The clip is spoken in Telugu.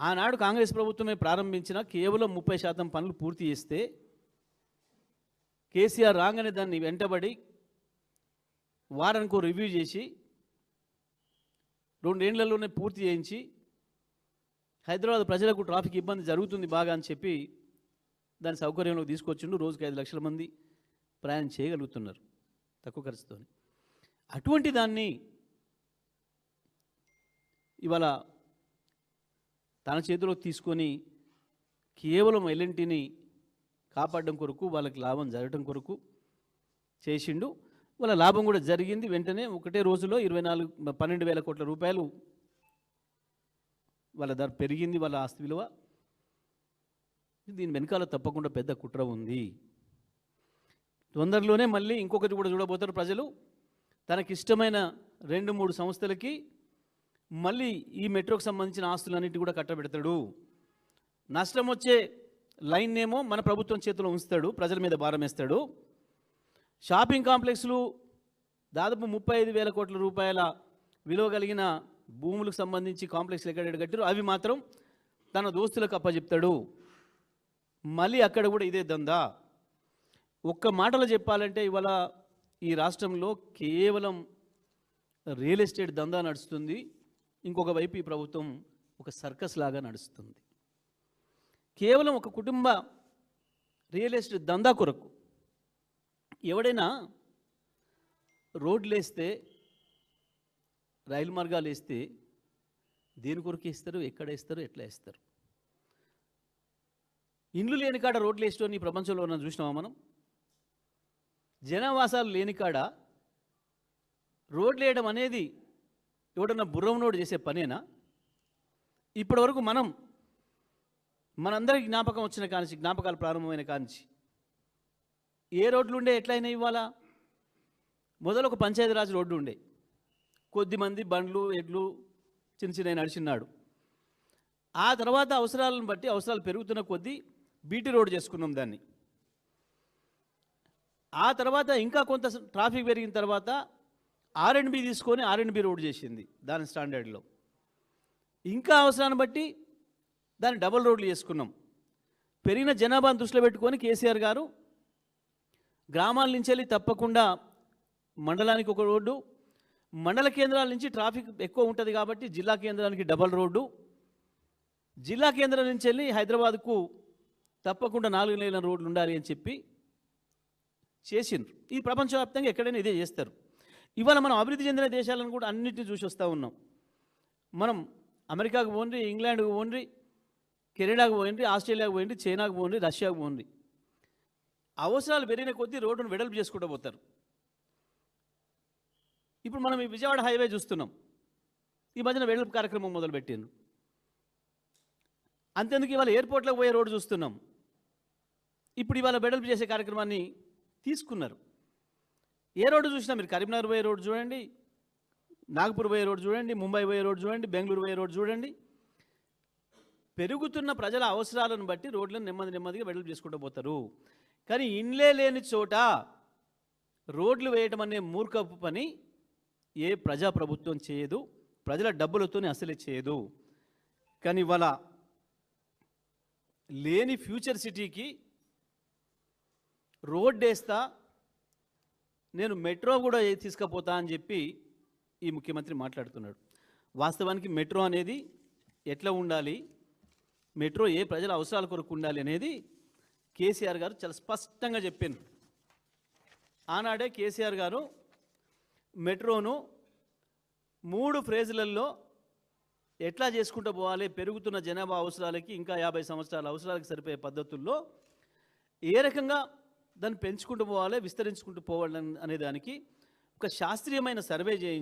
ఆనాడు కాంగ్రెస్ ప్రభుత్వమే ప్రారంభించిన కేవలం 30% పనులు పూర్తి చేస్తే కేసీఆర్ రాగానే దాన్ని వెంటబడి వారానికో రివ్యూ చేసి 2 ఏళ్లలోనే పూర్తి చేయించి హైదరాబాద్ ప్రజలకు ట్రాఫిక్ ఇబ్బంది జరుగుతుంది బాగా అని చెప్పి దాని సౌకర్యంలో తీసుకొచ్చిండు. రోజుకి 5 లక్షల మంది ప్రయాణం చేయగలుగుతున్నారు తక్కువ ఖర్చుతో. అటువంటి దాన్ని ఇవాళ తన చేతిలో తీసుకొని కేవలం ఎల్ఎన్టీని కాపాడడం కొరకు, వాళ్ళకి లాభం జరగడం కొరకు చేసిండు. వాళ్ళ లాభం కూడా జరిగింది. వెంటనే ఒకటే రోజులో 12,000 కోట్ల రూపాయలు వాళ్ళ ధర పెరిగింది, వాళ్ళ ఆస్తి విలువ. దీని వెనకాల తప్పకుండా పెద్ద కుట్ర ఉంది. తొందరలోనే మళ్ళీ ఇంకొకటి కూడా చూడబోతారు ప్రజలు. తనకిష్టమైన 2-3 సంస్థలకి మళ్ళీ ఈ మెట్రోకి సంబంధించిన ఆస్తులన్నిటి కూడా కట్టబెడతాడు. నష్టం వచ్చే లైన్ ఏమో మన ప్రభుత్వం చేతిలో ఉంచుతాడు, ప్రజల మీద భారం వేస్తాడు. షాపింగ్ కాంప్లెక్స్లు దాదాపు 35,000 కోట్ల రూపాయల విలువ కలిగిన భూములకు సంబంధించి కాంప్లెక్స్లు ఎక్కడ కట్టారు అవి మాత్రం తన దోస్తులకు అప్పచెప్తాడు. మళ్ళీ అక్కడ కూడా ఇదే దందా. ఒక్క మాటలో చెప్పాలంటే ఇవాళ ఈ రాష్ట్రంలో కేవలం రియల్ ఎస్టేట్ దందా నడుస్తుంది. ఇంకొక వైపు ఈ ప్రభుత్వం ఒక సర్కస్ లాగా నడుస్తుంది. కేవలం ఒక కుటుంబ రియల్ ఎస్టేట్ దందా కొరకు ఎవడైనా రోడ్లు వేస్తే, రైలు మార్గాలు వేస్తే దేని కొరకు వేస్తారు, ఎక్కడ వేస్తారు, ఎట్లా వేస్తారు? ఇండ్లు లేని కాడ రోడ్లు వేసేటోని ఈ ప్రపంచంలో మనం చూసినామా? మనం జనవాసాలు లేని కాడ రోడ్లు వేయడం అనేది ఎవడన్నా బుర్రవనోడు చేసే పనేనా? ఇప్పటి వరకు మనందరికీ జ్ఞాపకం వచ్చిన కానించి, జ్ఞాపకాలు ప్రారంభమైన కానించి ఏ రోడ్లు ఉండే, ఎట్లయినా ఇవాళ మొదలు ఒక పంచాయతీరాజ్ రోడ్డు ఉండే, కొద్దిమంది బండ్లు ఎడ్లు చిన్న చిన్న నడిచిన్నాడు. ఆ తర్వాత అవసరాలను బట్టి, అవసరాలు పెరుగుతున్న కొద్దీ బీటీ రోడ్డు చేసుకున్నాం దాన్ని. ఆ తర్వాత ఇంకా కొంత ట్రాఫిక్ పెరిగిన తర్వాత R&B తీసుకొని R&B రోడ్డు చేసింది దాని స్టాండర్డ్లో. ఇంకా అవసరాన్ని బట్టి దాన్ని డబుల్ రోడ్లు చేసుకున్నాం. పెరిగిన జనాభాను దృష్టిలో పెట్టుకొని కేసీఆర్ గారు గ్రామాల నుంచి వెళ్ళి తప్పకుండా మండలానికి ఒక రోడ్డు, మండల కేంద్రాల నుంచి ట్రాఫిక్ ఎక్కువ ఉంటుంది కాబట్టి జిల్లా కేంద్రానికి డబల్ రోడ్డు, జిల్లా కేంద్రం నుంచి వెళ్ళి హైదరాబాద్కు తప్పకుండా 4 లేన్ల రోడ్లు ఉండాలి అని చెప్పి చేసిండ్రు. ఈ ప్రపంచవ్యాప్తంగా ఎక్కడైనా ఇదే చేస్తారు. ఇవాళ మనం అభివృద్ధి చెందిన దేశాలను కూడా అన్నింటినీ చూసి వస్తూ ఉన్నాం. మనం అమెరికాకు పోండి, ఇంగ్లాండ్కు పోండి, కెనడాకు పోండి, ఆస్ట్రేలియాకు పోండి, చైనాకు పోండి, రష్యాకు పోండి, అవసరాలు పెరిగిన కొద్దీ రోడ్డును వెడల్పు చేసుకుంటూ పోతారు. ఇప్పుడు మనం ఈ విజయవాడ హైవే చూస్తున్నాం. ఈ మధ్యన వెడల్పు కార్యక్రమం మొదలుపెట్టిండ్రు. అంతేందుకు ఇవాళ ఎయిర్పోర్ట్లోకి పోయే రోడ్డు చూస్తున్నాం. ఇప్పుడు ఇవాళ వెడల్పు చేసే కార్యక్రమాన్ని తీసుకున్నారు. ఏ రోడ్డు చూసినా మీరు కరీంనగర్ పోయే రోడ్డు చూడండి, నాగపూర్ పోయే రోడ్డు చూడండి, ముంబై పోయే రోడ్డు చూడండి, బెంగళూరు పోయే రోడ్డు చూడండి. పెరుగుతున్న ప్రజల అవసరాలను బట్టి రోడ్లను నెమ్మదిగా వెడల్పు చేసుకుంటూ పోతారు. కానీ ఇండ్లే లేని చోట రోడ్లు వేయటం అనే మూర్ఖపు పని ఏ ప్రజాప్రభుత్వం చేయదు, ప్రజల డబ్బులతోనే అసలే చేయదు. కానీ ఇవాళ లేని ఫ్యూచర్ సిటీకి రోడ్ వేస్తా, నేను మెట్రో కూడా తీసుకుపోతా అని చెప్పి ఈ ముఖ్యమంత్రి మాట్లాడుతున్నాడు. వాస్తవానికి మెట్రో అనేది ఎట్లా ఉండాలి, మెట్రో ఏ ప్రజల అవసరాల కొరకు ఉండాలి అనేది కేసీఆర్ గారు చాలా స్పష్టంగా చెప్పారు. ఆనాడే కేసీఆర్ గారు మెట్రోను 3 ఫేజ్లలో ఎట్లా చేసుకుంటూ పోవాలి, పెరుగుతున్న జనాభా అవసరాలకి, ఇంకా 50 సంవత్సరాల అవసరాలకు సరిపోయే పద్ధతుల్లో ఏ రకంగా దాన్ని పెంచుకుంటూ పోవాలి, విస్తరించుకుంటూ పోవాలి అనే దానికి ఒక శాస్త్రీయమైన సర్వే చేయించి